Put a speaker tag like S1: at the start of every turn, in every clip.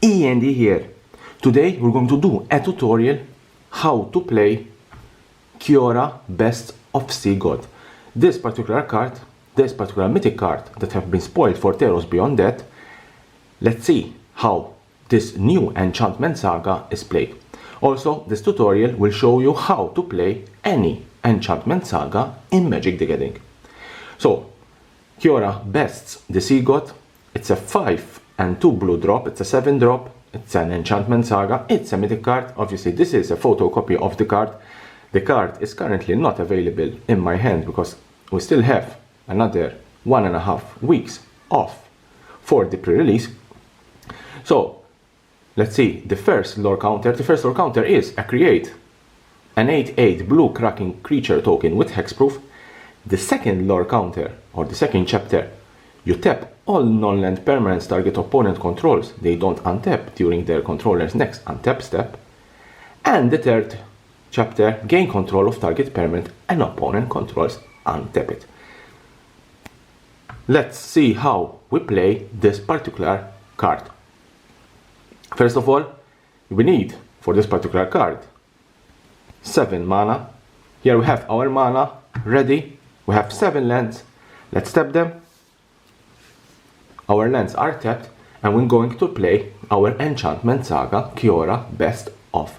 S1: E.N.D here. Today we're going to do a tutorial how to play Kiora Best of Sea God. This particular card, this particular mythic card that have been spoiled for Theros beyond that. Let's see how this new Enchantment Saga is played. Also, this tutorial will show you how to play any Enchantment Saga in Magic the Gathering. So, Kiora Bests the Sea God. It's a 5 and 2 blue drop, it's a 7 drop, it's an Enchantment Saga, it's a mythic card. Obviously this is a photocopy of the card. The card is currently not available in my hand because we still have another 1.5 weeks off for the pre-release. So let's see the first lore counter. The first lore counter is a create an 8/8 blue cracking creature token with hexproof. The second lore counter, or the second chapter, you tap all non-land permanents target opponent controls. They don't untap during their controller's next untap step. And the third chapter, gain control of target permanent and opponent controls, untap it. Let's see how we play this particular card. First of all, we need for this particular card 7 mana. Here we have our mana ready. We have 7 lands. Let's tap them. Our lands are tapped, and we're going to play our Enchantment Saga Kiora Best of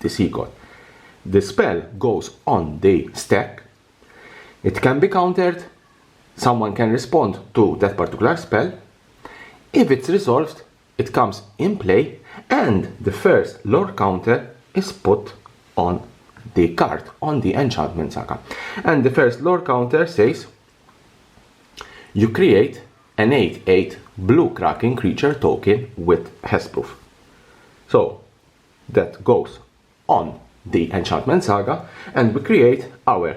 S1: the Sea God. The spell goes on the stack. It can be countered. Someone can respond to that particular spell. If it's resolved, it comes in play, and the first lore counter is put on the card, on the Enchantment Saga. And the first lore counter says, you create an 8/8 blue cracking creature token with hexproof. So that goes on the Enchantment Saga, and we create our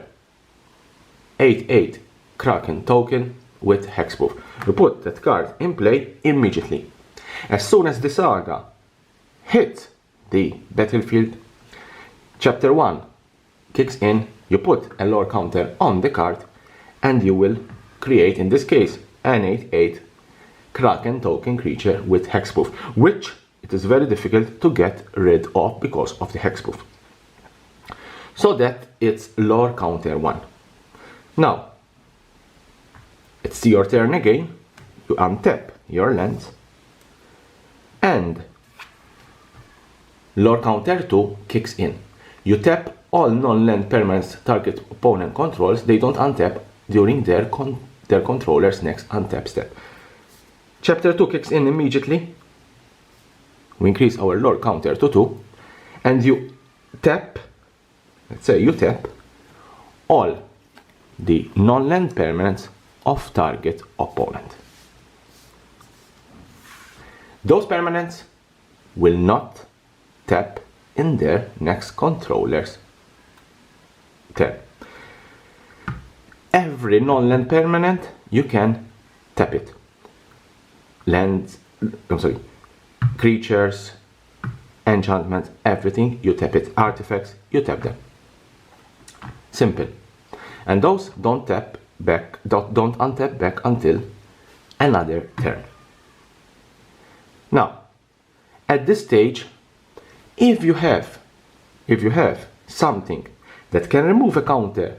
S1: 8/8 Kraken token with hexproof. We put that card in play immediately. As soon as the saga hits the battlefield, chapter 1 kicks in, you put a lore counter on the card, and you will create, in this case, an 8/8 Kraken token creature with hexproof, which it is very difficult to get rid of because of the hexproof. So that it's lore counter 1. Now, it's your turn again. You untap your lands, and lore counter 2 kicks in. You tap all non-land permanents target opponent controls. They don't untap during their controller's next untap step. Chapter 2 kicks in immediately. We increase our lore counter to 2, and you tap, let's say you tap all the non-land permanents of target opponent. Those permanents will not tap in their next controller's turn. Every non-land permanent, you can tap it. Lands, creatures, enchantments, everything, you tap it. Artifacts, you tap them. Simple. And those don't tap back, don't untap back until another turn. Now, at this stage, if you have something that can remove a counter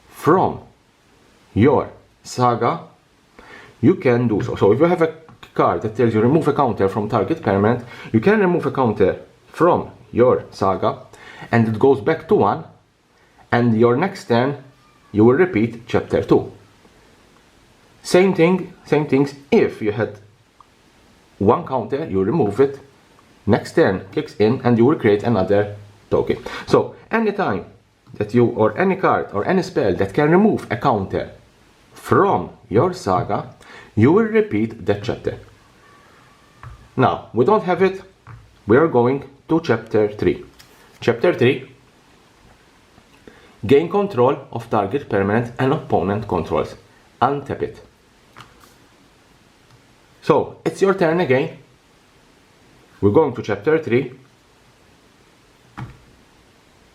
S1: from your saga, you can do so. So if you have a card that tells you remove a counter from target permanent, you can remove a counter from your saga, and it goes back to 1, and your next turn you will repeat chapter 2. Same things if you had one counter, you remove it, next turn kicks in, and you will create another token. So anytime that you, or any card or any spell that can remove a counter from your saga, you will repeat that chapter. Now, we don't have it, we are going to chapter 3. Chapter 3, gain control of target permanent and opponent controls. Untap it. So, it's your turn again. We're going to chapter 3,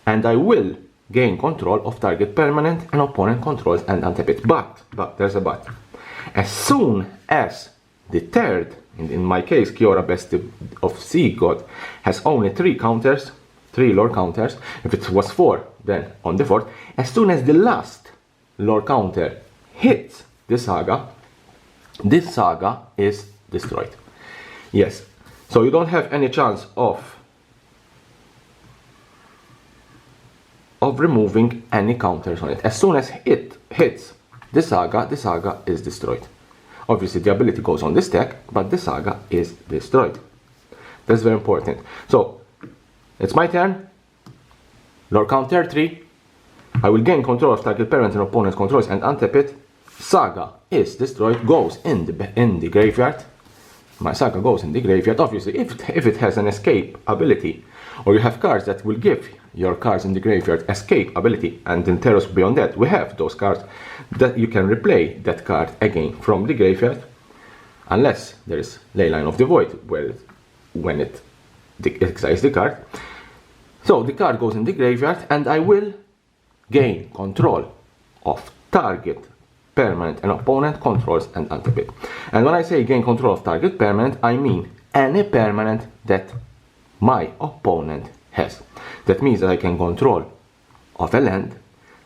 S1: and I will gain control of target permanent and opponent controls and untap it. But there's a but. As soon as the third in my case, Kiora Best of Sea God has only 3 counters, 3 lore counters. If it was 4, then on the 4th, as soon as the last lore counter hits this saga is destroyed. Yes, so you don't have any chance of removing any counters on it. As soon as it hits the saga is destroyed. Obviously the ability goes on the stack, but the saga is destroyed. That's very important. So it's my turn. Lore counter 3. I will gain control of target parent and opponent's controls and untap it. Saga is destroyed, goes in the graveyard. My saga goes in the graveyard. Obviously, if it has an escape ability, or you have cards that will give your cards in the graveyard escape ability, and in Theros beyond that, we have those cards that you can replay that card again from the graveyard, unless there is Leyline of the Void, when it exiles the card. So the card goes in the graveyard, and I will gain control of target permanent and opponent controls and untap it. And when I say gain control of target permanent, I mean any permanent that my opponent has. That means that I can control of a land,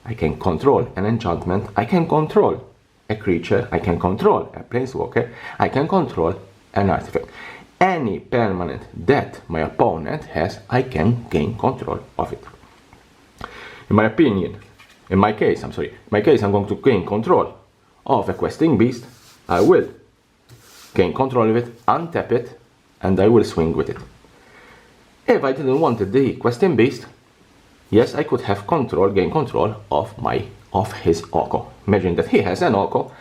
S1: I can control an enchantment, I can control a creature, I can control a planeswalker, I can control an artifact. Any permanent that my opponent has, I can gain control of it. In my opinion, in my case, I'm going to gain control of a questing beast. I will gain control of it, untap it, and I will swing with it. If I didn't want the questing beast, yes, I could have gain control of his Oko. Imagine that he has an Oko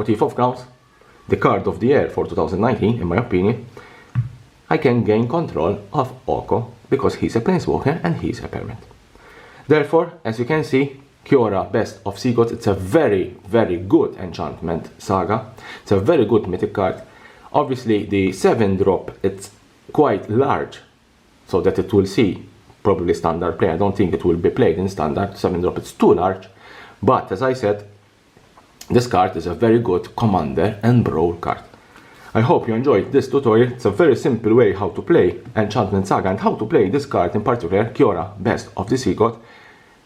S1: Thief of Crowns, the card of the year for 2019, in my opinion. I can gain control of Oko because he's a planeswalker and he's a permanent. Therefore, as you can see, Kiora Best of Sea Gods, it's a very, very good enchantment saga. It's a very good mythic card. Obviously, the 7-drop, it's quite large, so that it will see probably standard play. I don't think it will be played in standard. 7-drop, it's too large. But as I said, this card is a very good commander and brawl card. I hope you enjoyed this tutorial. It's a very simple way how to play Enchantment Saga and how to play this card in particular, Kiora Best of the Sea God.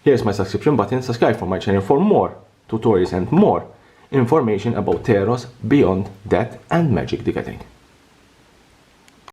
S1: Here's my subscription button. Subscribe for my channel for more tutorials and more information about Theros, Beyond, That and Magic the Gathering.